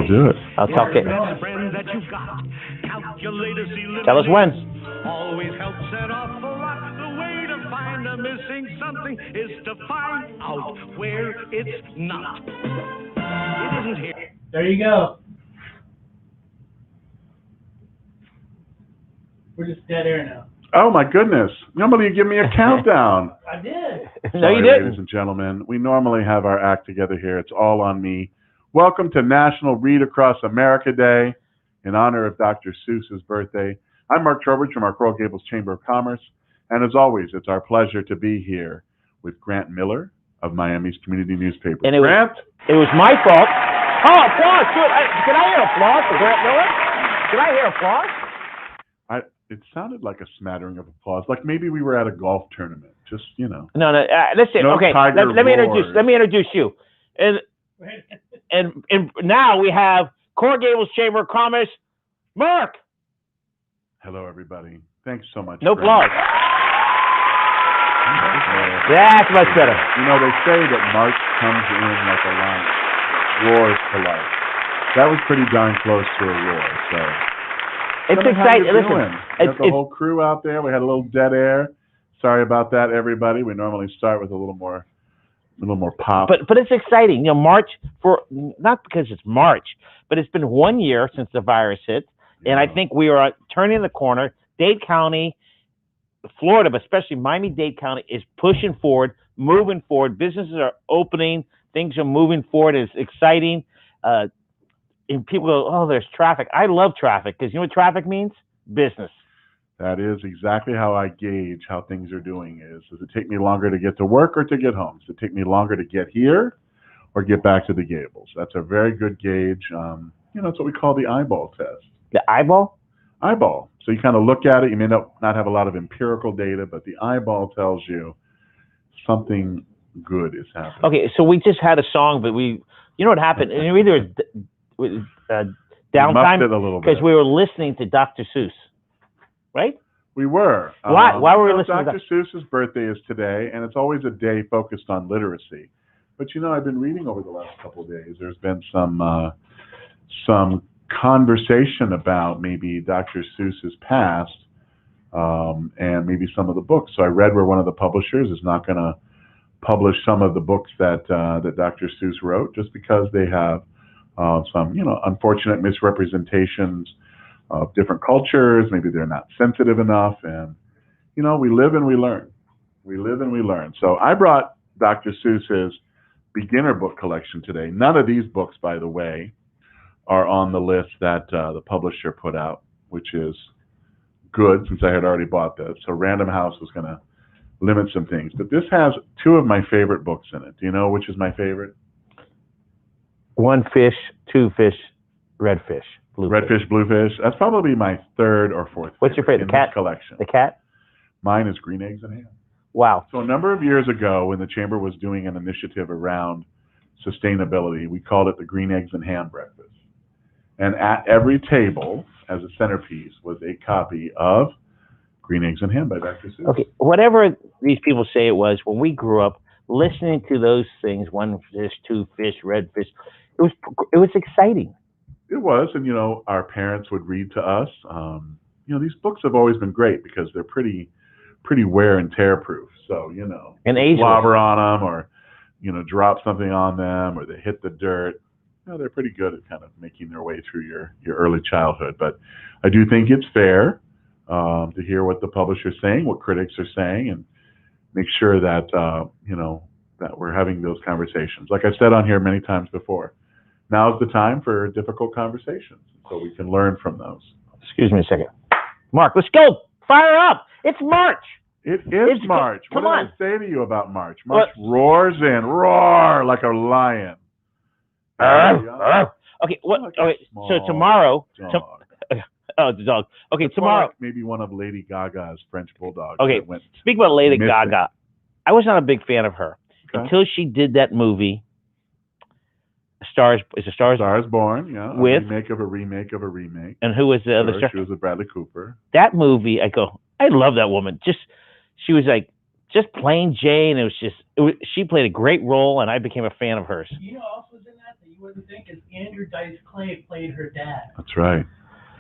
I'll do it. I'll talk it. Tell us when. Always helps set off a lot. The way to find a missing something is to find out where it's not. It isn't here. There you go. We're just dead air now. Oh my goodness. Normally you give me a countdown. I did. No, Sorry, you didn't. ladies and gentlemen. We normally have our act together here. It's all on me. Welcome to National Read Across America Day in honor of Dr. Seuss's birthday. I'm Mark Trowbridge from our Gables Chamber of Commerce. And as always, it's our pleasure to be here with Grant Miller of Miami's Community Newspaper. And Grant? It was my fault. Oh, applause. Good. Can I hear applause for Grant Miller? Can I hear applause? It sounded like a smattering of applause, like maybe we were at a golf tournament. Just, you know. No. Listen. No Okay. Let me introduce you. And now we have Gables Chamber of Commerce, Mark. Hello, everybody. Thanks so much. No applause. That's much better. You know, they say that March comes in like a lion, roars to life. That was pretty darn close to a roar. So it's exciting. Listen, got the whole crew out there. We had a little dead air. Sorry about that, everybody. We normally start with a little more pop. But it's exciting. You know, March, not because it's March, but it's been 1 year since the virus hit, and I think we are turning the corner. Dade County, Florida, but especially Miami-Dade County, is pushing forward, moving forward. Businesses are opening. Things are moving forward. It's exciting. And people go, oh, there's traffic. I love traffic because you know what traffic means? Business. That is exactly how I gauge how things are doing. Does it take me longer to get to work or to get home? Does it take me longer to get here or get back to the Gables? That's a very good gauge. It's what we call the eyeball test. The eyeball? Eyeball. So you kind of look at it. You may not have a lot of empirical data, but the eyeball tells you something good is happening. Okay, so we just had a song, but you know what happened? And either downtime because we were listening to Dr. Seuss, right? We were. Why were we listening? Dr. Seuss's birthday is today, and it's always a day focused on literacy. But I've been reading over the last couple of days. There's been some conversation about maybe Dr. Seuss's past and maybe some of the books. So I read where one of the publishers is not going to publish some of the books that Dr. Seuss wrote just because they have some, unfortunate misrepresentations of different cultures. Maybe they're not sensitive enough. And, we live and we learn. We live and we learn. So I brought Dr. Seuss's beginner book collection today. None of these books, by the way, are on the list that the publisher put out, which is good since I had already bought this. So Random House was going to limit some things. But this has two of my favorite books in it. Do you know which is my favorite? One fish, two fish, red fish, blue red fish, blue fish. That's probably my third or fourth. What's your favorite? The cat collection. The cat. Mine is Green Eggs and Ham. Wow. So a number of years ago, when the chamber was doing an initiative around sustainability, we called it the Green Eggs and Ham breakfast. And at every table, as a centerpiece, was a copy of Green Eggs and Ham by Dr. Seuss. Okay, whatever these people say it was, when we grew up, listening to those things, one fish, two fish, red fish, it was exciting. It was, and our parents would read to us. These books have always been great because they're pretty wear and tear proof. So and ageless. Slobber on them, or drop something on them, or they hit the dirt. They're pretty good at kind of making their way through your early childhood. But I do think it's fair to hear what the publisher's saying, what critics are saying, and make sure that that we're having those conversations. Like I've said on here many times before, now's the time for difficult conversations, so we can learn from those. Excuse me a second, Mark. Let's go. Fire up! It's March. It's March. Come what on. did I say to you about March? March roars in, roar like a lion. Okay. What? Okay. So tomorrow. Oh, the dog. Okay, That's tomorrow. Like maybe one of Lady Gaga's French bulldogs. Okay, speak about Lady Gaga. I was not a big fan of her until she did that movie. Stars Born, yeah. With a remake of a remake of a remake. And who was the other star? She was with Bradley Cooper. That movie, I love that woman. She was like just plain Jane. She played a great role, and I became a fan of hers. You know, also was in that the you wouldn't think, is Andrew Dice Clay played her dad. That's right.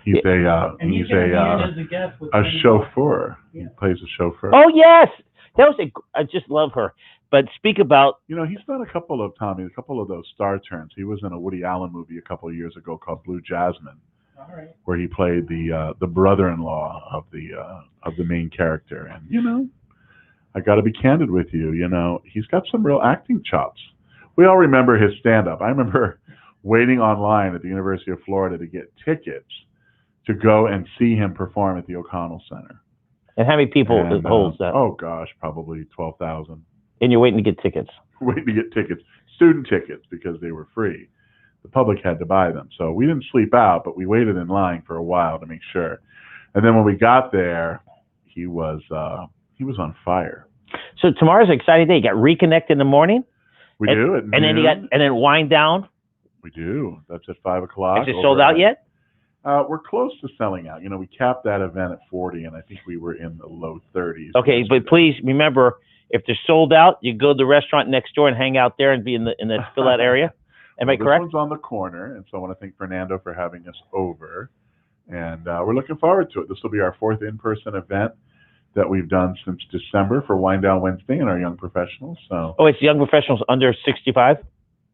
He's And he's going to be in as a guest with Wendy chauffeur. Yeah. He plays a chauffeur. Oh yes, that was I just love her. But speak about. You know, he's done a couple of those star turns. He was in a Woody Allen movie a couple of years ago called Blue Jasmine, All right. where he played the brother-in-law of the main character. And you know, I got to be candid with you. You know, he's got some real acting chops. We all remember his stand-up. I remember waiting online at the University of Florida to get tickets to go and see him perform at the O'Connell Center. And how many people holds that? Oh gosh, probably 12,000. And you're waiting to get tickets. Waiting to get tickets, student tickets, because they were free. The public had to buy them. So we didn't sleep out, but we waited in line for a while to make sure. And then when we got there, he was on fire. So tomorrow's an exciting day. You got Reconnect in the morning. We do. And then then Wind Down. We do. That's at 5 o'clock. Is it sold out yet? We're close to selling out. You know, we capped that event at 40, and I think we were in the low 30s. Okay, but please remember, if they're sold out, you go to the restaurant next door and hang out there and be in the fill out area. Am I correct? This one's on the corner, and so I want to thank Fernando for having us over, and we're looking forward to it. This will be our 4th in-person event that we've done since December for Wind Down Wednesday and our young professionals. So. Oh, it's young professionals under 65.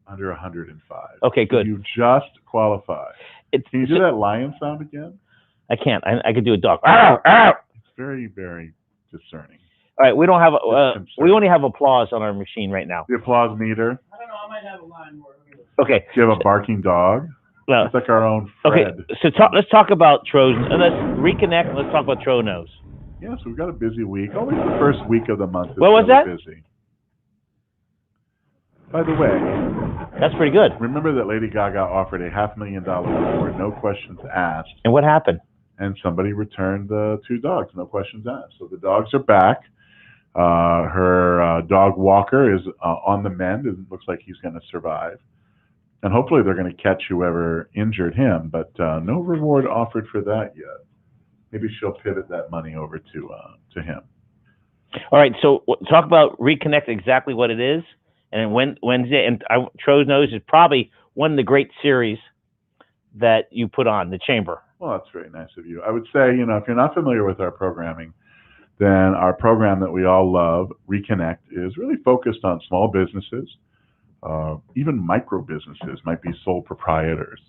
Under 105. Okay, good. You just qualify. Can you do that lion sound again? I can't. I could do a dog. Ow, ow. It's very, very discerning. All right, we don't have we only have applause on our machine right now. The applause meter. I don't know. I might have a line more. Okay. Do you have a barking dog? Well, it's like our own Fred. Okay, so let's talk about Tro's. Let's reconnect and let's talk about Tro Knows. Yes, we've got a busy week. Always the first week of the month is what was really that? busy. By the way, that's pretty good. Remember that Lady Gaga offered a $500,000 reward, no questions asked. And what happened? And somebody returned the 2 dogs, no questions asked. So the dogs are back. Her dog Walker is on the mend. It looks like he's going to survive. And hopefully they're going to catch whoever injured him, but no reward offered for that yet. Maybe she'll pivot that money over to him. All right, so talk about Reconnect, exactly what it is, and then Wednesday. And Tro Knows is probably one of the great series that you put on, the Chamber. Well, that's very nice of you. I would say, you know, if you're not familiar with our programming, then our program that we all love, Reconnect, is really focused on small businesses, even micro businesses, might be sole proprietors.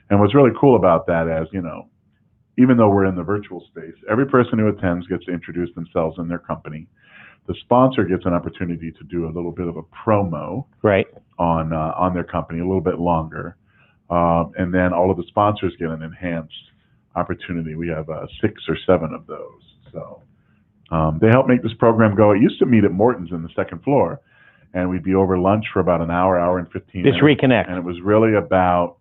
And what's really cool about that is, you know, even though we're in the virtual space, every person who attends gets to introduce themselves and their company. The sponsor gets an opportunity to do a little bit of a promo on their company, a little bit longer. And then all of the sponsors get an enhanced opportunity. We have 6 or 7 of those. So they help make this program go. It used to meet at Morton's in the 2nd floor, and we'd be over lunch for about an hour and 15 minutes. This Reconnect. And it was really about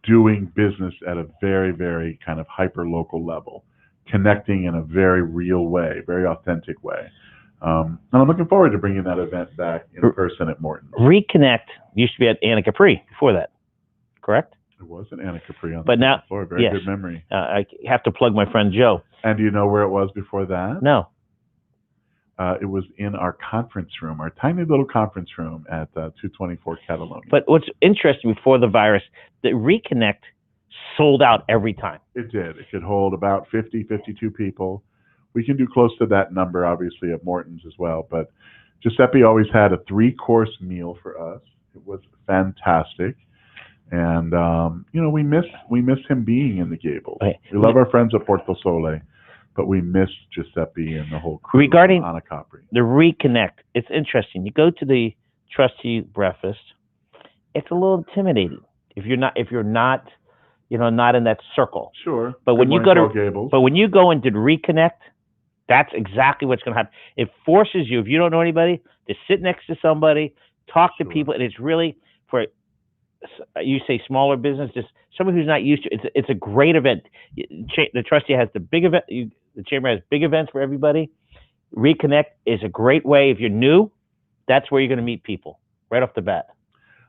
doing business at a very, very kind of hyper-local level, connecting in a very real way, very authentic way. And I'm looking forward to bringing that event back in person at Morton's. Reconnect used to be at Anna Capri before that, correct? It was an Anna Capri on but the now, floor. Very good memory. I have to plug my friend Joe. And do you know where it was before that? No. It was in our conference room, our tiny little conference room at 224 Catalonia. But what's interesting before the virus, the Reconnect sold out every time. It did. It could hold about 50, 52 people. We can do close to that number, obviously, at Morton's as well. But Giuseppe always had a 3-course meal for us. It was fantastic. And, you know, we miss him being in the Gables. Right. We love our friends at Porto Sole, but we miss Giuseppe and the whole crew. Regarding Anna Capri. The Reconnect, it's interesting. You go to the trustee breakfast, it's a little intimidating if you're not, you know, not in that circle. Sure. But when you go to Gables. But when you go into Reconnect, that's exactly what's going to happen. It forces you, if you don't know anybody, to sit next to somebody, talk to people, and it's really for, you say smaller business, just someone who's not used to it. It's a great event. The trustee has the big event. The chamber has big events for everybody. Reconnect is a great way. If you're new, that's where you're going to meet people right off the bat.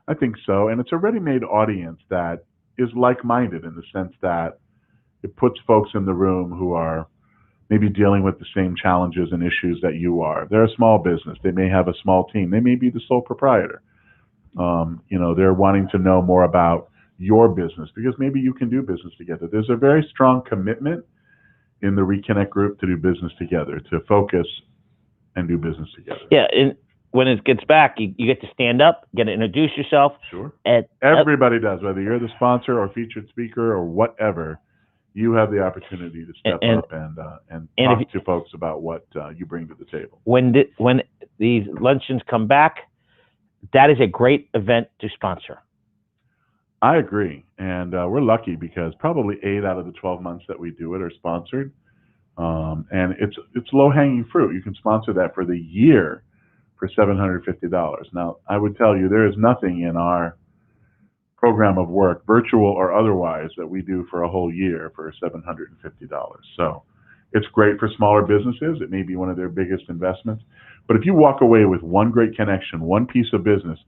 I think so. And it's a ready-made audience that is like-minded in the sense that it puts folks in the room who are maybe dealing with the same challenges and issues that you are. They're a small business. They may have a small team. They may be the sole proprietor. They're wanting to know more about your business because maybe you can do business together. There's a very strong commitment in the Reconnect group to do business together, to focus and do business together. Yeah, and when it gets back, you get to stand up, get to introduce yourself. Sure. Everybody does, whether you're the sponsor or featured speaker or whatever. You have the opportunity to step up and talk to folks about what you bring to the table. When these luncheons come back, that is a great event to sponsor. I agree, and we're lucky because probably 8 out of the 12 months that we do it are sponsored, and it's low-hanging fruit. You can sponsor that for the year for $750. Now, I would tell you there is nothing in our program of work, virtual or otherwise, that we do for a whole year for $750. So it's great for smaller businesses. It may be one of their biggest investments. But if you walk away with one great connection, one piece of business,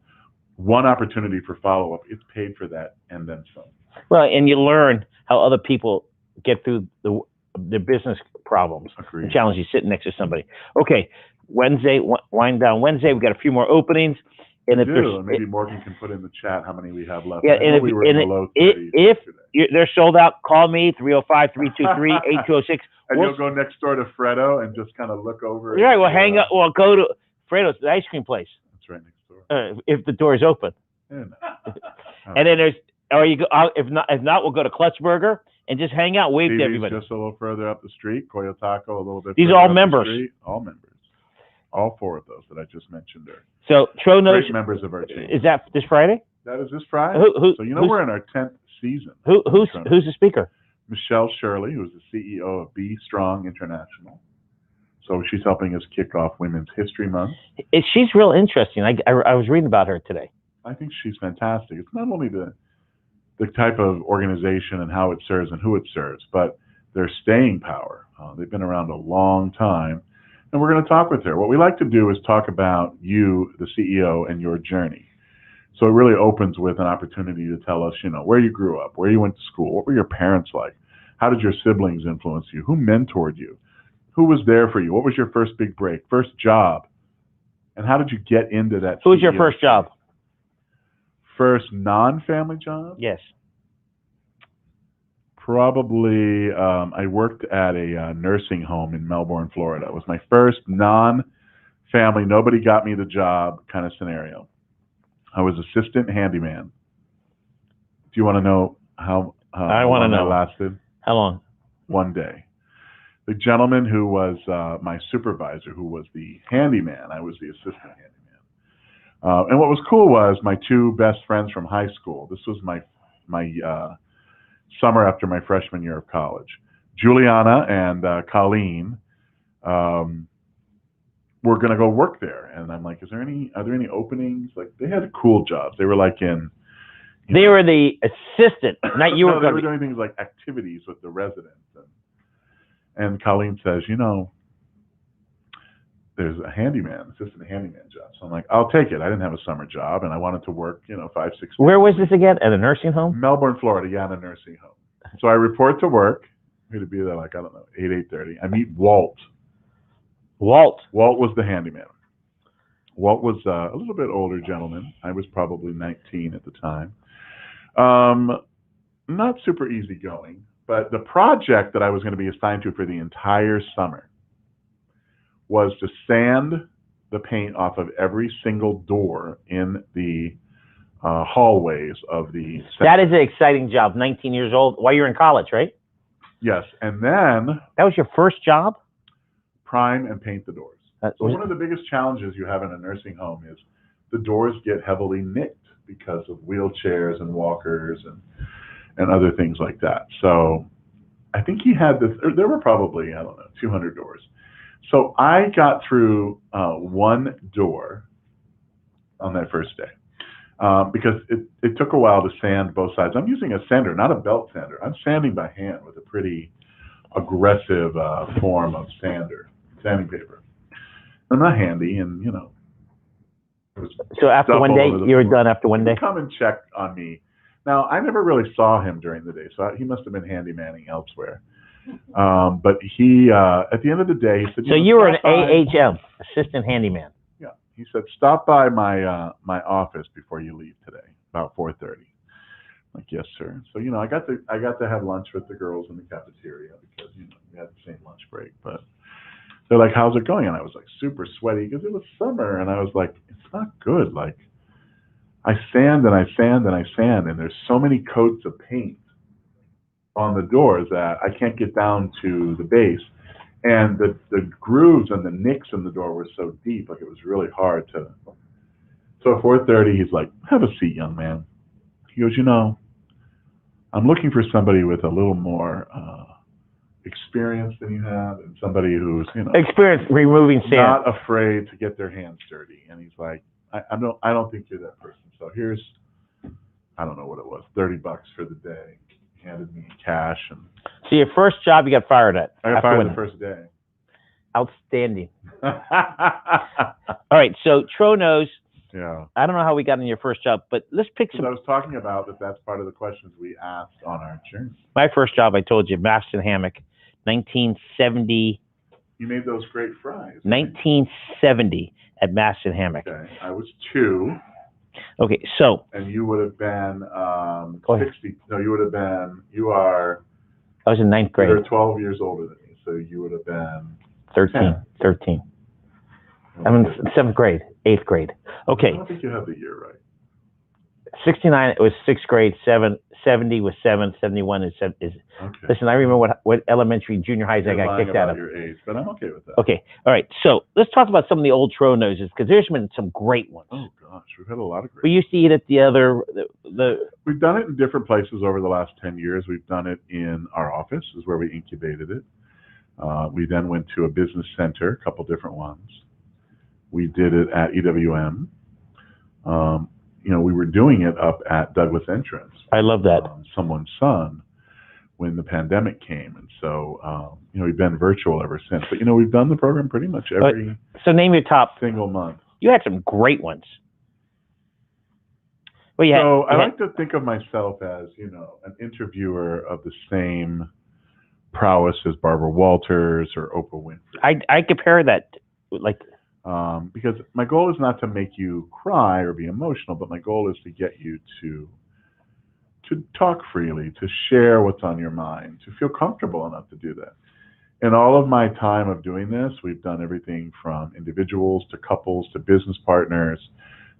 one opportunity for follow-up, it's paid for that and then some. Well, and you learn how other people get through the business problems, Agreed. the challenges, sitting next to somebody. Okay, Wednesday, wind down Wednesday. We've got a few more openings. And if maybe Morgan can put in the chat how many we have left. Yeah, and if they're sold out, call me, 305-323-8206. And you'll go next door to Fredo and just kind of look over. Right, we'll hang up. We'll go to Fredo's, the ice cream place. That's right next door. If the door is open. Yeah, no. And then if not, we'll go to Clutch Burger and just hang out, wave to everybody. Just a little further up the street. Coyo Taco a little bit. These are all members. All members. All 4 of those that I just mentioned are so Tronos great members of our team. Is that this Friday? That is this Friday. So we're in our 10th season. Who's the speaker? Michelle Shirley, who's the CEO of Be Strong International. So she's helping us kick off Women's History Month. She's real interesting. I was reading about her today. I think she's fantastic. It's not only the type of organization and how it serves and who it serves, but their staying power. They've been around a long time. And we're going to talk with her. What we like to do is talk about you, the CEO, and your journey. So it really opens with an opportunity to tell us, where you grew up, where you went to school, what were your parents like, how did your siblings influence you, who mentored you, who was there for you, what was your first big break, first job, and how did you get into that? Who was your first job? First non-family job? Yes. Probably, I worked at a nursing home in Melbourne, Florida. It was my first non-family, nobody got me the job kind of scenario. I was assistant handyman. Do you want to know how long that lasted? How long? 1 day. The gentleman who was my supervisor, who was the handyman, I was the assistant handyman. And what was cool was my 2 best friends from high school. This was my summer after my freshman year of college. Juliana and Colleen were going to go work there, and I'm like, are there any openings? Like, they had cool jobs. They were like they were the assistant, not you. No, they were doing things like activities with the residents, and Colleen says, there's a assistant handyman job. So I'm like, I'll take it. I didn't have a summer job, and I wanted to work, 5, 6 days. Where was this again? At a nursing home? Melbourne, Florida. Yeah, in a nursing home. So I report to work. I'm going to be there 8:30. I meet Walt. Walt was the handyman. Walt was a little bit older gentleman. I was probably 19 at the time. Not super easygoing, but the project that I was going to be assigned to for the entire summer was to sand the paint off of every single door in the hallways of the center. That is an exciting job, 19 years old, while you're in college, right? Yes, and then... That was your first job? Prime and paint the doors. So one of the biggest challenges you have in a nursing home is the doors get heavily nicked because of wheelchairs and walkers and other things like that. So I think he had this, there were probably, 200 doors. So I got through one door on that first day because it took a while to sand both sides. I'm using a sander, not a belt sander. I'm sanding by hand with a pretty aggressive form of sanding paper. I'm not handy, and So after one day, you were done after one day? Come and check on me. Now, I never really saw him during the day, so he must have been handymanning elsewhere. But he, at the end of the day, he said... So you were an AHM, assistant handyman. Yeah. He said, "Stop by my office before you leave today, about 4:30." Like, yes, sir. So I got to have lunch with the girls in the cafeteria because we had the same lunch break. But they're like, "How's it going?" And I was like, super sweaty because it was summer, and I was like, "It's not good." Like, I sand and I sand and I sand, and there's so many coats of paint on the doors that I can't get down to the base. And the grooves and the nicks in the door were so deep, like it was really hard to. So at 4:30, he's like, "Have a seat, young man." He goes, "I'm looking for somebody with a little more experience than you have, and somebody who's, experience removing sand, not afraid to get their hands dirty." And he's like, I don't think you're that person. So here's, I don't know what it was, $30 for the day. He handed me cash, and So your first job you got fired at? I got fired the first day. Outstanding. All right, so Tro knows. Yeah. I don't know how we got in your first job, but let's pick some. I was talking about that's part of the questions we asked on our journey. My first job, I told you, Maston Hammock, 1970. You made those great fries. 1970 at Maston Hammock. Okay, I was 2. Okay, so. And you would have been 60. No, you are. I was in 9th grade. You're 12 years older than me, so you would have been 13. 13. I'm in 7th grade, 8th grade. Okay. I don't think you have the year right. 69, it was 6th grade. 70 was 7th. 71 is. Okay. Listen, I remember what elementary, junior highs I got kicked out of. Your age, but I'm okay with that. Okay. All right. So let's talk about some of the old Tro noses, because there's been some great ones. Oh gosh, we've had a lot of great. We used to eat at We've done it in different places over the last 10 years. We've done it in our office, is where we incubated it. We then went to a business center, a couple different ones. We did it at EWM. We were doing it up at Douglas Entrance. I love that. Someone's son, when the pandemic came, and so we've been virtual ever since. But we've done the program pretty much every. So name your top single month. You had some great ones. Well, I like to think of myself as an interviewer of the same prowess as Barbara Walters or Oprah Winfrey. I compare that because my goal is not to make you cry or be emotional, but my goal is to get you to talk freely, to share what's on your mind, to feel comfortable enough to do that. In all of my time of doing this, we've done everything from individuals to couples to business partners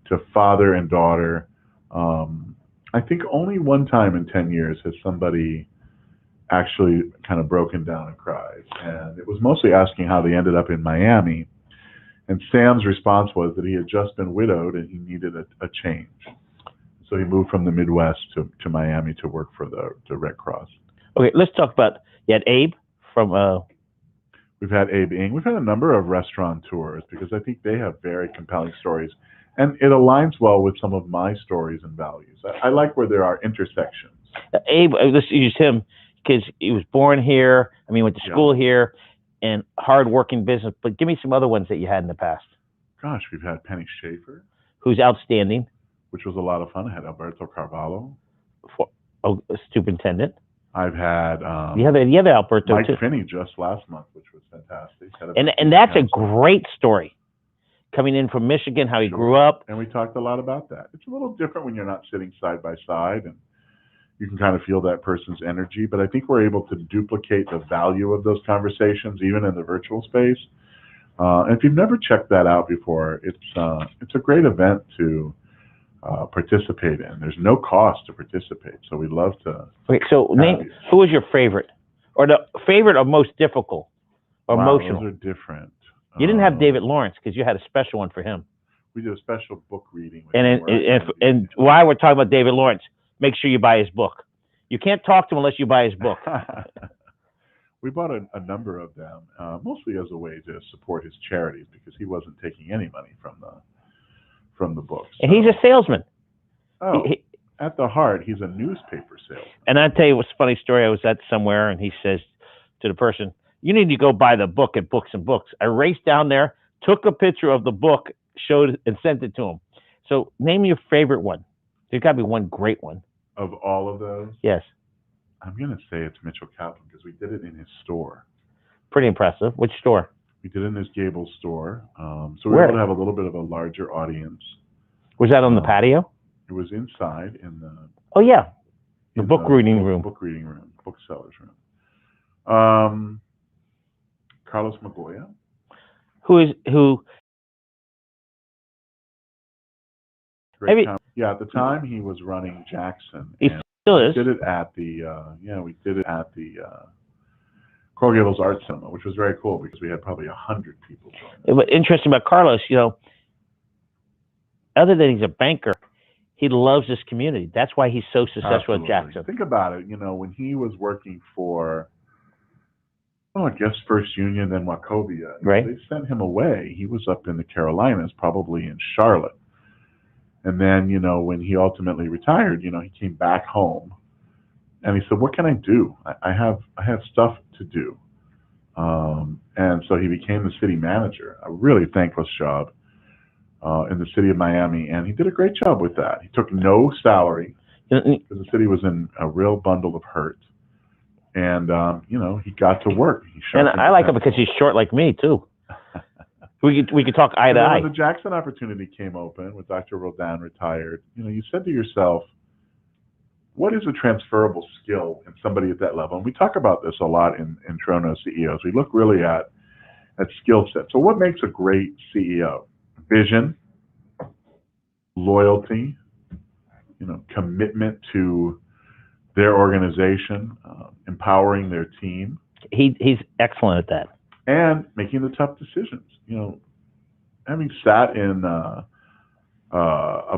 to father and daughter. I think only one time in 10 years has somebody actually kind of broken down and cried. And it was mostly asking how they ended up in Miami. And Sam's response was that he had just been widowed and he needed a change. So he moved from the Midwest to Miami to work for the Red Cross. Okay, let's talk about, you had Abe from... We've had Abe Ing. We've had a number of restaurateurs because I think they have very compelling stories. And it aligns well with some of my stories and values. I like where there are intersections. Abe, let's use him because he was born here. Went to school here, and hard-working business. But give me some other ones that you had in the past. Gosh, we've had Penny Schaefer, who's outstanding, which was a lot of fun. I had Alberto Carvalho, superintendent. I've had you have Alberto Mike too. Finney just last month, which was fantastic. And that's a great story. Coming in from Michigan, how he grew up. And we talked a lot about that. It's a little different when you're not sitting side by side and you can kind of feel that person's energy. But I think we're able to duplicate the value of those conversations, even in the virtual space. And if you've never checked that out before, it's a great event to participate in. There's no cost to participate, so we'd love to. Okay, so who was your favorite, or the favorite or most difficult, or emotional? Those are different. You didn't have David Lawrence because you had a special one for him. We did a special book reading. And while we're talking about David Lawrence, make sure you buy his book. You can't talk to him unless you buy his book. We bought a number of them, mostly as a way to support his charities because he wasn't taking any money from the books. And he's a salesman. Oh, at the heart, he's a newspaper salesman. And I'll tell you what's a funny story. I was at somewhere, and he says to the person, "You need to go buy the book at Books and Books." I raced down there, took a picture of the book, showed and sent it to him. So name your favorite one. There's got to be one great one. Of all of those? Yes. I'm going to say it's Mitchell Kaplan because we did it in his store. Pretty impressive. Which store? We did it in his Gables store. So we were Where? able to have a little bit of a larger audience. Was that on the patio? It was inside in the Oh yeah, the book reading room. Book reading room, bookseller's room. Carlos Magoya. Who? Great time. Yeah, at the time he was running Jackson. He still is. We did it at the Coral Gables Art Cinema, which was very cool because we had probably 100 people join. What's interesting about Carlos, other than he's a banker, he loves this community. That's why he's so successful at Jackson. Think about it. When he was working for, I guess First Union, then Wachovia, right? They sent him away. He was up in the Carolinas, probably in Charlotte. And then, when he ultimately retired, he came back home, and he said, "What can I do? I have stuff to do." And so he became the city manager. A really thankless job in the city of Miami, and he did a great job with that. He took no salary because the city was in a real bundle of hurt, and he got to work. And I like him because he's short like me too. We could talk eye to eye. When the Jackson opportunity came open, with Dr. Roldan retired, you said to yourself, what is a transferable skill in somebody at that level? And we talk about this a lot in Trono CEOs. We look really at skill set. So what makes a great CEO? Vision, loyalty, commitment to their organization, empowering their team. He's excellent at that. And making the tough decisions. Having sat in a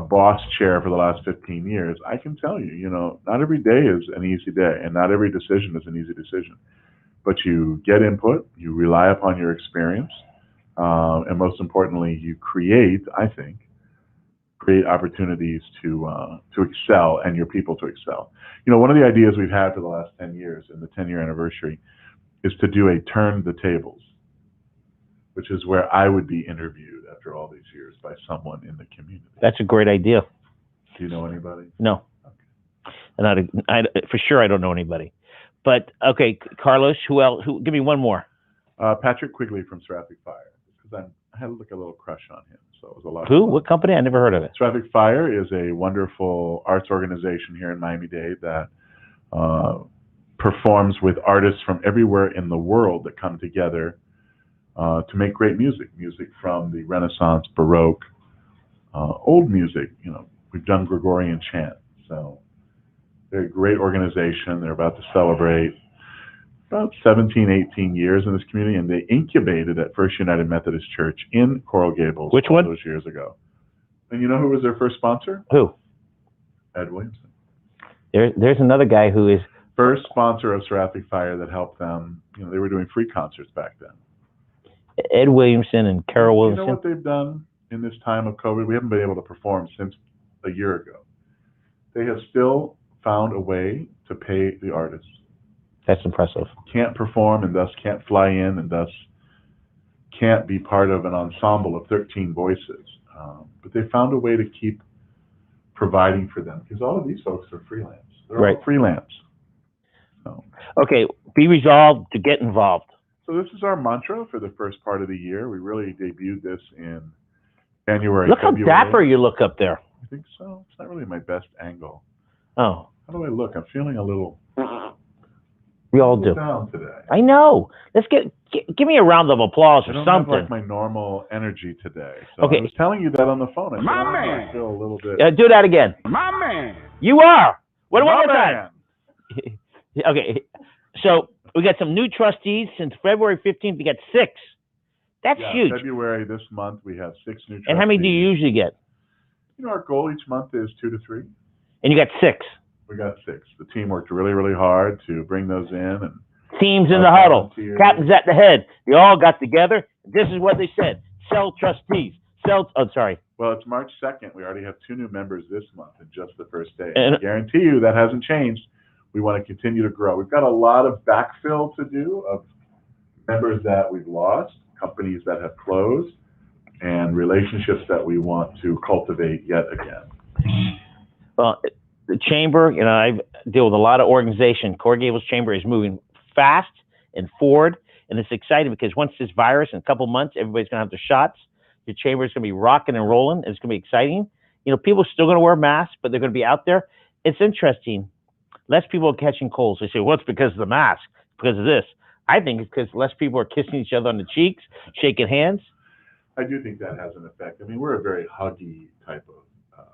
boss chair for the last 15 years, I can tell you, not every day is an easy day, and not every decision is an easy decision. But you get input, you rely upon your experience, and most importantly, you create opportunities to excel and your people to excel. One of the ideas we've had for the last 10 years, in the 10-year anniversary, is to do a turn the tables, which is where I would be interviewed after all these years by someone in the community. That's a great idea. Do you know anybody? No. Okay. And for sure I don't know anybody. But, okay, Carlos, who else? Give me one more. Patrick Quigley from Seraphic Fire, because I had a little crush on him. So it was a lot of Who? fun. What company? I never heard of it. Seraphic Fire is a wonderful arts organization here in Miami-Dade that performs with artists from everywhere in the world that come together to make great music from the Renaissance, Baroque, old music. We've done Gregorian chant. So they're a great organization. They're about to celebrate about 17, 18 years in this community, and they incubated at First United Methodist Church in Coral Gables. Which one? Those years ago. And you know who was their first sponsor? Who? Ed Williamson. There's another guy who is first sponsor of Seraphic Fire that helped them. They were doing free concerts back then. Ed Williamson and Carol Williamson. You know what they've done in this time of COVID? We haven't been able to perform since a year ago. They have still found a way to pay the artists. That's impressive. Can't perform and thus can't fly in and thus can't be part of an ensemble of 13 voices. But they found a way to keep providing for them because all of these folks are freelance. They're all freelance. So. Okay, be resolved to get involved. So this is our mantra for the first part of the year. We really debuted this in January, Look February. how dapper you look up there. I think so. It's not really my best angle. Oh. How do I look? I'm feeling a little... We all do. Down today. I know. Let's give me a round of applause or something. I don't have my normal energy today. So okay. I was telling you that on the phone. I feel a little bit... do that again. My man. You are. One more time. Okay. So we got some new trustees since February 15th. We got 6. That's huge. February this month we have 6 new trustees. And how many do you usually get? Our goal each month is 2 to 3. And you got 6. We got 6. The team worked really, really hard to bring those in. And teams in the huddle. Captains at the head. They all got together. This is what they said. Sell trustees. Sorry. Well, it's March 2nd. We already have 2 new members this month in just the first day. And I guarantee you that hasn't changed. We want to continue to grow. We've got a lot of backfill to do of members that we've lost, companies that have closed, and relationships that we want to cultivate yet again. Well, the chamber, I deal with a lot of organization. Coral Gables Chamber is moving fast and forward, And it's exciting because once this virus, in a couple months, everybody's going to have their shots. Your chamber is going to be rocking and rolling. It's going to be exciting. People are still going to wear masks, but they're going to be out there. It's interesting. Less people are catching colds. They say, well, it's because of the mask, because of this. I think it's because less people are kissing each other on the cheeks, shaking hands. I do think that has an effect. I mean, we're a very huggy type of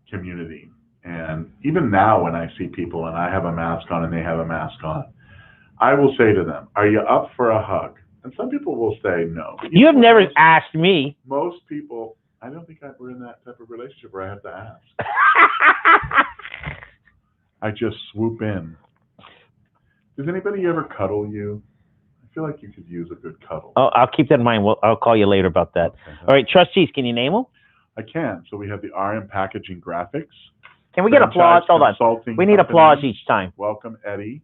community. And even now when I see people and I have a mask on and they have a mask on, I will say to them, are you up for a hug? And some people will say no. You have never asked me. Most people, I don't think we're in that type of relationship where I have to ask. I just swoop in. Does anybody ever cuddle you? I feel like you could use a good cuddle. Oh, I'll keep that in mind. I'll call you later about that. Okay. All right, trustees, can you name them? I can. So we have the RM Packaging Graphics. Can we get applause? Hold on. We need applause each time. Welcome, Eddie.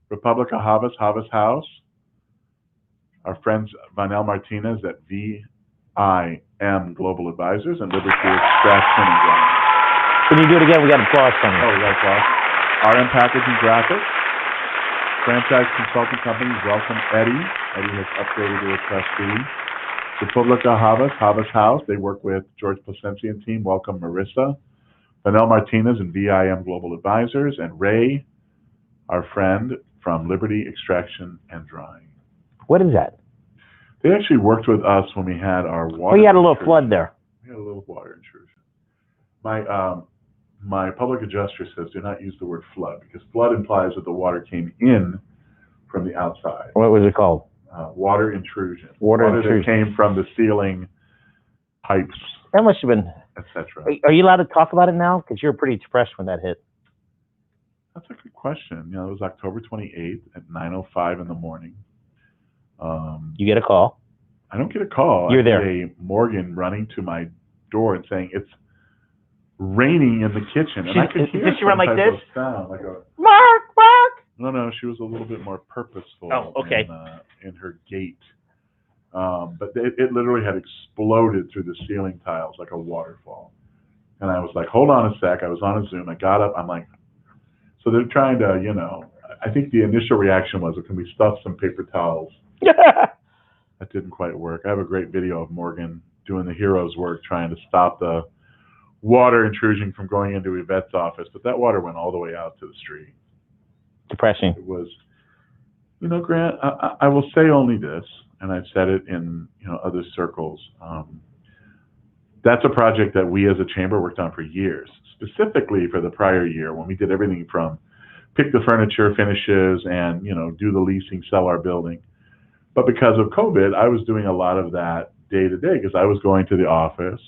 Republica Havas, Havas House. Our friends Vanel Martinez at VIM Global Advisors and Liberty Extraction and Drying. Can you do it again? We got applause coming. Oh, we got applause. RM Packaging Graphics. Franchise Consulting Company. Welcome, Eddie. Eddie has upgraded to a trustee. Republica Havas, Havas House. They work with George Placencia and team. Welcome, Marissa. Vanel Martinez and VIM Global Advisors. And Ray, our friend from Liberty Extraction and Drying. What is that? They actually worked with us when we had our water. We had a little flood there. We had a little water intrusion. My public adjuster says do not use the word flood because flood implies that the water came in from the outside. What was it called? Water intrusion. Water that came from the ceiling pipes. That must have been, etc. Are you allowed to talk about it now? Because you were pretty depressed when that hit. That's a good question. It was October 28th at 9:05 in the morning. You get a call. I don't get a call. You're there. I get a Morgan running to my door and saying it's raining in the kitchen, and I could hear some like type this? of sound, like a Mark. No, she was a little bit more purposeful. Oh, okay. In her gait, but it literally had exploded through the ceiling tiles like a waterfall, and I was like, "Hold on a sec." I was on a Zoom. I got up. I'm like, so they're trying to, I think the initial reaction was, "Can we stuff some paper towels?" That didn't quite work. I have a great video of Morgan doing the hero's work, trying to stop the water intrusion from going into Yvette's office, but that water went all the way out to the street. Depressing. It was, Grant, I will say only this, and I've said it in, other circles. That's a project that we as a chamber worked on for years, specifically for the prior year when we did everything from pick the furniture, finishes, and, do the leasing, sell our building. But because of COVID, I was doing a lot of that day to day because I was going to the office.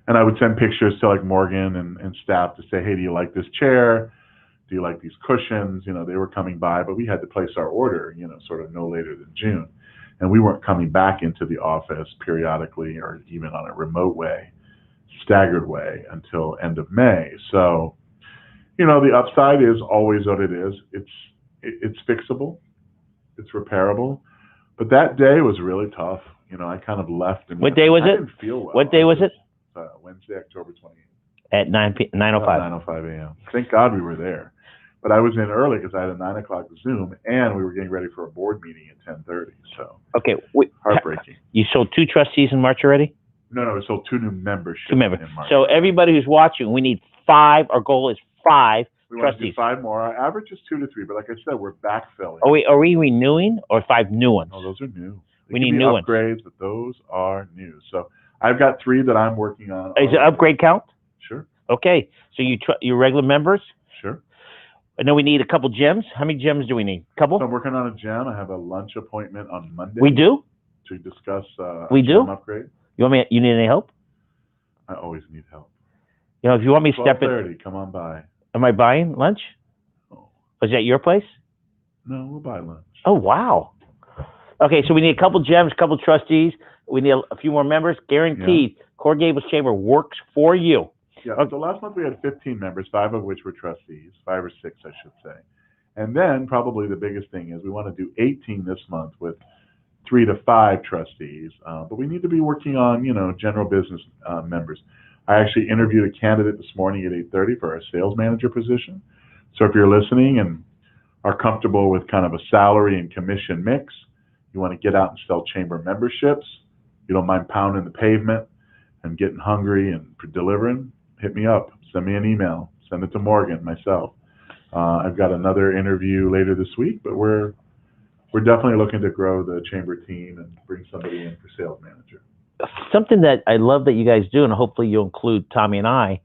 And I would send pictures to like Morgan and staff to say, hey, do you like this chair? Do you like these cushions? They were coming by, but we had to place our order, sort of no later than June. And we weren't coming back into the office periodically or even on a remote way, staggered way until end of May. So, the upside is always what it is. It's fixable. It's repairable. But that day was really tough. I kind of left. And what day was it? I didn't feel well. What day was it? Wednesday, October 28th. At 9:05. 9:05 a.m. Thank God we were there. But I was in early because I had a 9 o'clock Zoom, and we were getting ready for a board meeting at 10:30. So okay, heartbreaking. You sold 2 trustees in March already? No, we sold 2 new memberships 2 members. in March. So everybody who's watching, we need 5. Our goal is 5 we trustees. Want to do 5 more. Our average is 2 to 3, but like I said, we're backfilling. Are we renewing or 5 new ones? No, those are new. We need new upgrades, but those are new. So I've got 3 that I'm working on. Is it upgrade count? Sure. Okay. So your regular members? Sure. I know we need a couple gems. How many gems do we need? Couple? So I'm working on a gem. I have a lunch appointment on Monday. We do? To discuss we do? Upgrade. You need any help? I always need help. If you want me to step in. 12:30, come on by. Am I buying lunch? Oh. Was that your place? No, we'll buy lunch. Oh, wow. Okay, so we need a couple gems, a couple trustees. We need a few more members. Guaranteed, Core Gables Chamber works for you. Yeah, so last month we had 15 members, 5 of which were trustees, 5 or 6, I should say. And then probably the biggest thing is we want to do 18 this month with 3 to 5 trustees. But we need to be working on, general business members. I actually interviewed a candidate this morning at 8:30 for our sales manager position. So if you're listening and are comfortable with kind of a salary and commission mix. You want to get out and sell chamber memberships. You don't mind pounding the pavement and getting hungry and delivering, hit me up. Send me an email. Send it to Morgan, myself. I've got another interview later this week, but we're definitely looking to grow the chamber team and bring somebody in for sales manager. Something that I love that you guys do, and hopefully you'll include Tommy and I,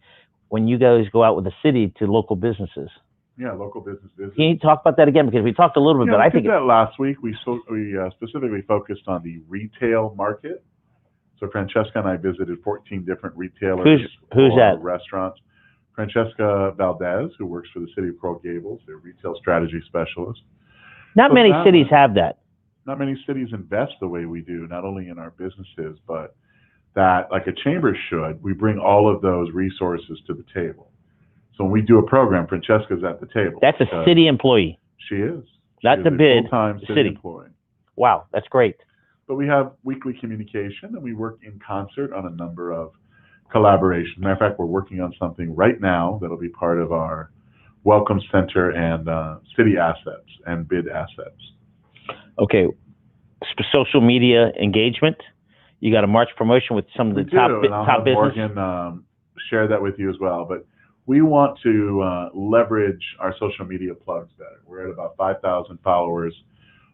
when you guys go out with the city to local businesses. Yeah, local business visits. Can you talk about that again? Because we talked a little bit, but I think that last week we specifically focused on the retail market. So Francesca and I visited 14 different retailers. Who's that? Restaurants. Francesca Valdez, who works for the city of Coral Gables, they're retail strategy specialist. Not many cities have that. Not many cities invest the way we do, not only in our businesses, but that, like a chamber should, we bring all of those resources to the table. So when we do a program, Francesca's at the table. That's a city employee. She is. Not the bid, full-time city employee. Wow, that's great. But we have weekly communication, and we work in concert on a number of collaborations. Matter of fact, we're working on something right now that'll be part of our Welcome Center and city assets and bid assets. Okay, social media engagement. You got a March promotion with some of the top business. Morgan share that with you as well. But we want to leverage our social media plugs better. We're at about 5,000 followers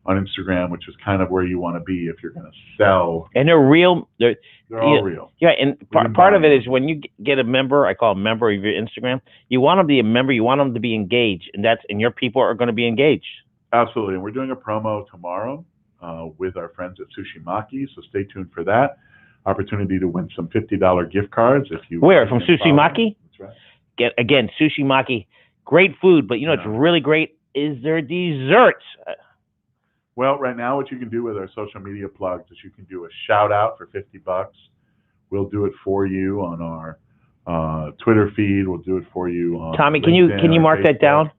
on Instagram, which is kind of where you want to be if you're going to sell. And they're real. They're all real. Yeah, and part of it is when you get a member, I call a member of your Instagram, you want them to be a member, you want them to be engaged, and your people are going to be engaged. Absolutely. And we're doing a promo tomorrow with our friends at Sushi Maki, so stay tuned for that. Opportunity to win some $50 gift cards if you. Where? From Sushi Maki? That's right. Again, Sushi Maki, great food, but it's really great is their desserts. Well, right now what you can do with our social media plugs is you can do a shout out for $50. We'll do it for you on our Twitter feed. We'll do it for you on Tommy, LinkedIn can you mark Facebook. that down?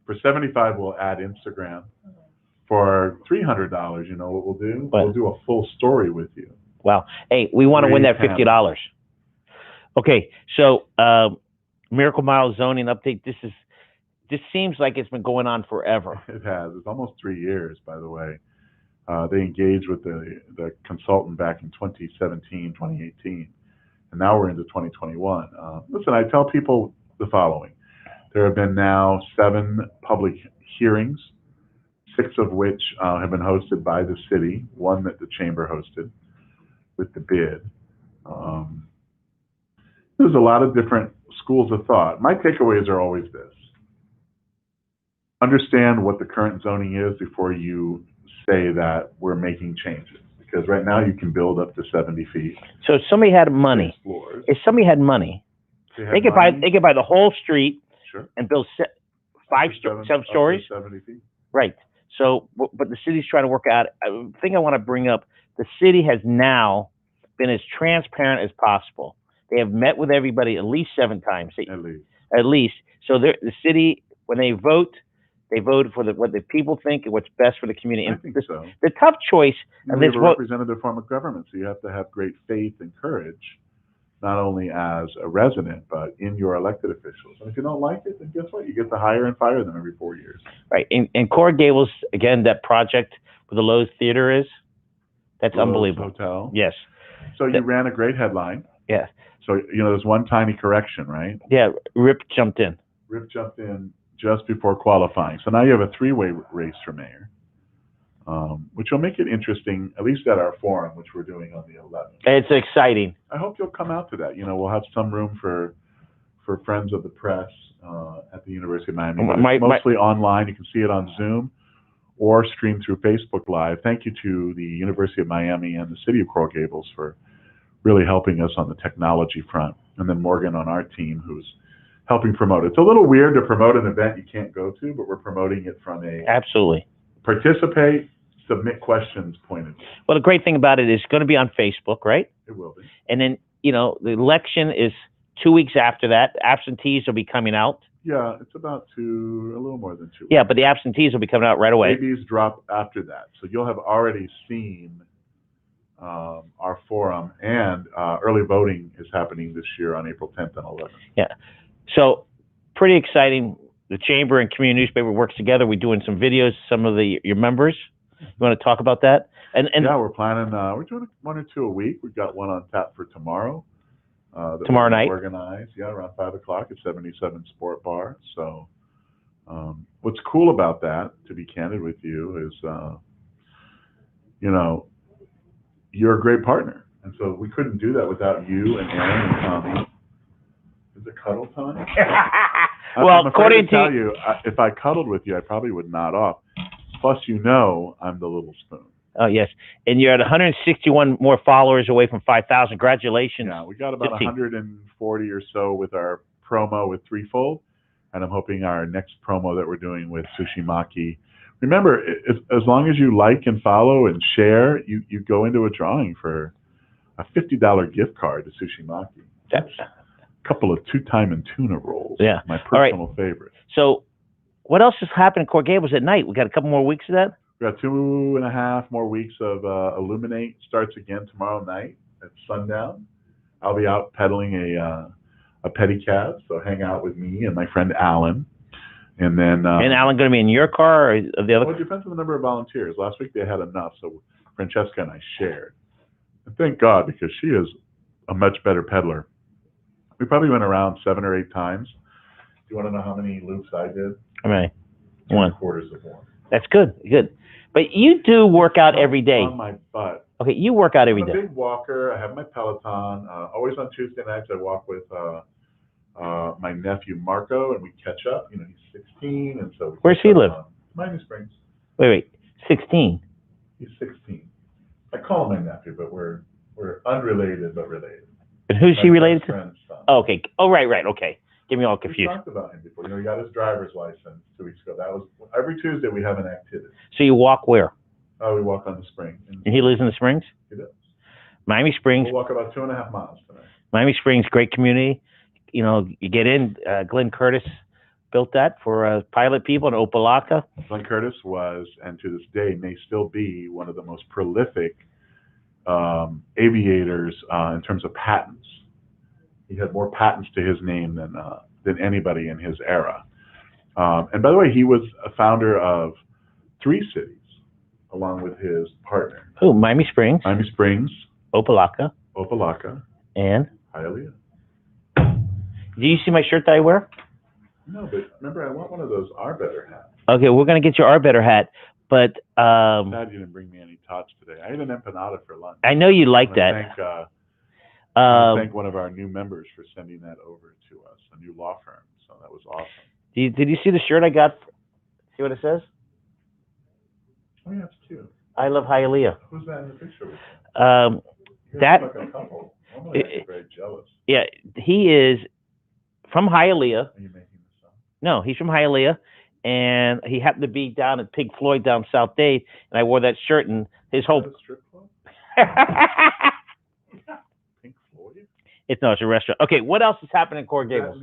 For $75, we'll add Instagram. For $300, you know what we'll do? What? We'll do a full story with you. Wow. Hey, we want to win that $50. Okay, so Miracle Mile zoning update. This seems like it's been going on forever. It has. It's almost 3 years, by the way. They engaged with the consultant back in 2017, 2018, and now we're into 2021. Listen, I tell people the following. There have been now 7 public hearings, 6 of which have been hosted by the city, 1 that the chamber hosted with the bid. There's a lot of different schools of thought. My takeaways are always this. Understand what the current zoning is before you say that we're making changes. Because right now you can build up to 70 feet. So if somebody had money, floors. If somebody had money, they could buy the whole street. Sure. And build 7 stories. 70 feet. Right. So, but the city's trying to work out. I think I want to bring up the city has now been as transparent as possible. They have met with everybody at least 7 times. At least. So the city, when they vote for what the people think and what's best for the community. I think so. The tough choice. We have a representative form of government, so you have to have great faith and courage, not only as a resident, but in your elected officials. And if you don't like it, then guess what? You get to hire and fire them every 4 years. Right. In Coral Gables, again, that project where the Lowe's Theater is, that's Lowe's unbelievable. Hotel. Yes. So you ran a great headline. Yeah. So, there's one tiny correction, right? Yeah, Rip jumped in. Rip jumped in just before qualifying. So now you have a 3-way race for mayor, which will make it interesting, at least at our forum, which we're doing on the 11th. It's exciting. I hope you'll come out to that. We'll have some room for friends of the press at the University of Miami. It's mostly online. You can see it on Zoom or stream through Facebook Live. Thank you to the University of Miami and the City of Coral Gables for really helping us on the technology front. And then Morgan on our team, who's helping promote it. It's a little weird to promote an event you can't go to, but we're promoting it from a absolutely participate, submit questions point of view. Well, the great thing about it is it's going to be on Facebook, right? It will be. And then, the election is 2 weeks after that. Absentees will be coming out. Yeah, it's about a little more than 2 weeks. Yeah, but the absentees will be coming out right away. Babies drop after that. So you'll have already seen our forum, and early voting is happening this year on April 10th and 11th. Yeah. So pretty exciting. the chamber and community newspaper works together. We're doing some videos, some of your members. You want to talk about that? And yeah, we're planning, we're doing 1 or 2 a week. We've got one on tap for tomorrow. That tomorrow night? Organized, yeah, around 5 o'clock at 77 Sport Bar. So what's cool about that, to be candid with you, is, you know, you're a great partner. And so we couldn't do that without you and Aaron and Tommy. Is it cuddle time? Well, I'm afraid according to tell you, if I cuddled with you, I probably would nod off. Plus, you know, I'm the little spoon. Oh, yes. And you're at 161 more followers away from 5,000. Congratulations. Yeah, we got about 140 or so with our promo with Threefold. And I'm hoping our next promo that we're doing with Sushi Maki. Remember, as long as you like and follow and share, you go into a drawing for a $50 gift card to Sushi Maki. That's a couple of two-time and tuna rolls. Yeah. My personal favorite. So what else is happening in Coral Gables at night? We got a couple more weeks of that? We got 2.5 more weeks of Illuminate. Starts again tomorrow night at sundown. I'll be out pedaling a pedicab, so hang out with me and my friend Alan. And then and Alan going to be in your car or the other? Well, it depends on the number of volunteers. Last week they had enough, so Francesca and I shared. And thank God, because she is a much better peddler. We probably went around 7 or 8 times. Do you want to know how many loops I did? How many? 1. 3/4 of one. That's good. Good. But you do work out every day. On my butt. Okay, you work out every day. I'm a big walker. I have my Peloton. Always on Tuesday nights I walk with my nephew Marco, and we catch up. You know, he's 16, and so. Where's he live? Miami Springs. Wait. 16. He's 16. I call him my nephew, but we're unrelated but related. And who's he related to? Friend's son. Oh, okay. Oh, right. Okay. Get me all confused. We talked about him before. You know, he got his driver's license 2 weeks ago. That was every Tuesday we have an activity. So you walk where? Oh, we walk on the spring. And he lives in the Springs? He does. Miami Springs. We'll walk about 2.5 miles tonight. Miami Springs, great community. You know, you get in. Glenn Curtis built that for pilot people in Opelika. Glenn Curtis was, and to this day may still be, one of the most prolific aviators in terms of patents. He had more patents to his name than anybody in his era. And by the way, he was a founder of 3 cities, along with his partner. Oh, Miami Springs. Miami Springs. Opelika. And? Hialeah. Do you see my shirt that I wear? No, but remember, I want one of those Our Better hats. Okay, we're going to get you our better hat. But I'm glad you didn't bring me any tots today. I ate an empanada for lunch. I know you like that. Thank one of our new members for sending that over to us, a new law firm. So that was awesome. Did you see the shirt I got? See what it says? Oh, yeah, it's cute. I love Hialeah. Who's that in the picture with you? That. Look like a couple. I'm very jealous. Yeah, he is from Hialeah. Are you making this up? No, he's from Hialeah, and he happened to be down at Pig Floyd down South Dade, and I wore that shirt, and his whole. Is that a strip club? Pink Floyd? It's a restaurant. Okay, what else is happening in Coral Gables?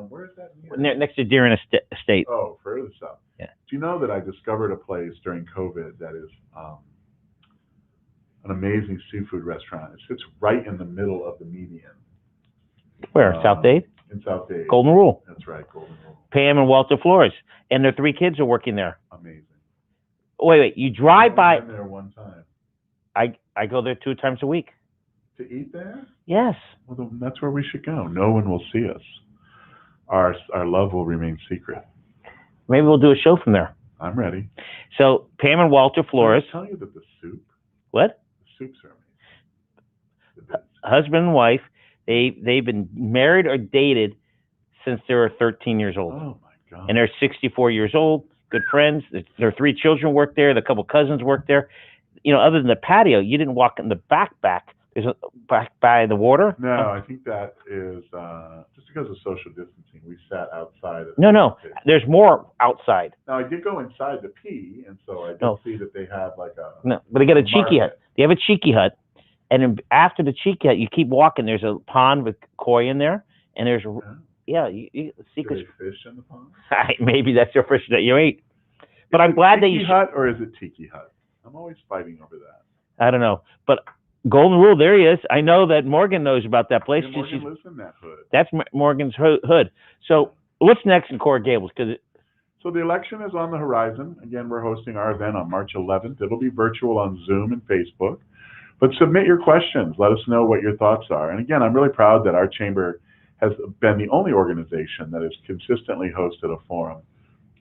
Where is that near? Next to Deer Estate. Oh, further south. Yeah. Do you know that I discovered a place during COVID that is an amazing seafood restaurant? It sits right in the middle of the median. Where? South Dade? In South Dade. Golden Rule. That's right, Golden Rule. Pam and Walter Flores. And their 3 kids are working there. Amazing. Wait. You drive by. I've been there one time. I go there 2 times a week. To eat there? Yes. Well, then that's where we should go. No one will see us. Our love will remain secret. Maybe we'll do a show from there. I'm ready. So Pam and Walter Flores. Did I tell you that the soup? What? The soups are amazing. Husband and wife. They've been married or dated since they were 13 years old. Oh my God. And they're 64 years old. Good friends. Their 3 children work there. The couple cousins work there. You know, other than the patio, you didn't walk in the back. There's a back by the water. No, I think that is just because of social distancing. We sat outside. No. There's more outside. Now I did go inside to pee, and so I did see that they have like a. No, but they got a cheeky hut. They have a cheeky hut, and then after the cheeky hut, you keep walking. There's a pond with koi in there, and there's you see. Do they fish in the pond? Maybe that's your fish that you ate. But I'm glad that you. Tiki hut or is it tiki hut? I'm always fighting over that. I don't know, but. Golden Rule, there he is. I know that Morgan knows about that place. Yeah, Morgan lives in that hood. That's Morgan's hood. So what's next in Coral Gables? Because So the election is on the horizon. Again, we're hosting our event on March 11th. It'll be virtual on Zoom and Facebook. But submit your questions. Let us know what your thoughts are. And again, I'm really proud that our chamber has been the only organization that has consistently hosted a forum,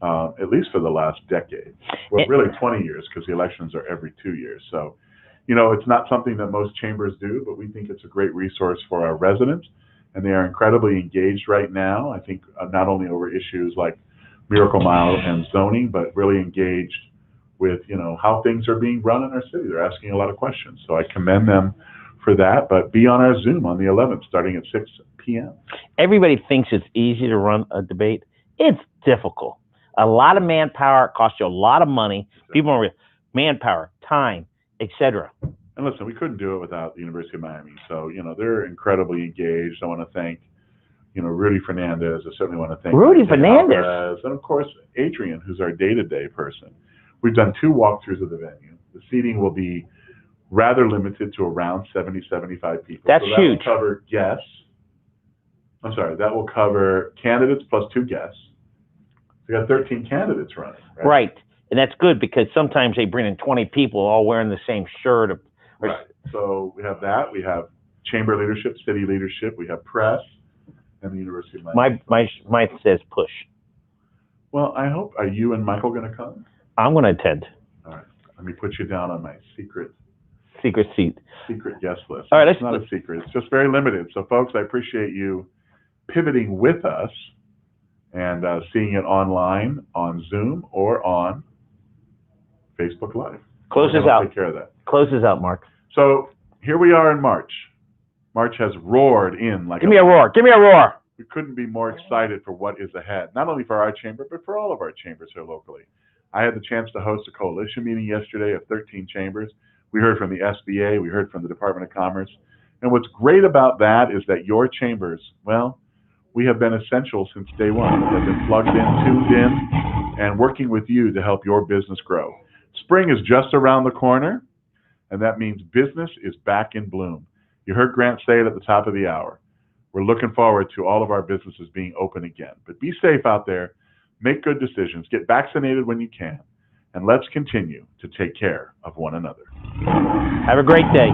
at least for the last decade. Well, really 20 years, because the elections are every 2 years. So, you know, it's not something that most chambers do, but we think it's a great resource for our residents. And they are incredibly engaged right now, I think, not only over issues like Miracle Mile and zoning, but really engaged with, you know, how things are being run in our city. They're asking a lot of questions. So I commend them for that. But be on our Zoom on the 11th, starting at 6 p.m. Everybody thinks it's easy to run a debate. It's difficult. A lot of manpower. It costs you a lot of money. People don't realize manpower, time, etc. And listen, we couldn't do it without the University of Miami. So, you know, they're incredibly engaged. I want to thank, you know, Rudy Fernandez. I certainly want to thank Rudy Mike Fernandez. Alvarez. And of course, Adrian, who's our day-to-day person. We've done 2 walkthroughs of the venue. The seating will be rather limited to around 70, 75 people. That's so that huge. Will cover guests. I'm sorry, that will cover candidates plus 2 guests. We got 13 candidates running. Right. And that's good because sometimes they bring in 20 people all wearing the same shirt. Right. So we have that. We have chamber leadership, city leadership. We have press, and the University of Miami. Mine says push. Well, I hope. Are you and Michael going to come? I'm going to attend. All right. Let me put you down on my secret seat. Secret guest list. All right. It's not a secret. It's just very limited. So, folks, I appreciate you pivoting with us and seeing it online on Zoom or on Facebook Live. Close this out. Take care of that. Close this out, Mark. So here we are in March. March has roared in like. Give me a roar. Give me a roar. We couldn't be more excited for what is ahead, not only for our chamber, but for all of our chambers here locally. I had the chance to host a coalition meeting yesterday of 13 chambers. We heard from the SBA, we heard from the Department of Commerce. And what's great about that is that your chambers, well, we have been essential since day one. We have been plugged in, tuned in, and working with you to help your business grow. Spring is just around the corner, and that means business is back in bloom. You heard Grant say it at the top of the hour. We're looking forward to all of our businesses being open again. But be safe out there. Make good decisions. Get vaccinated when you can. And let's continue to take care of one another. Have a great day.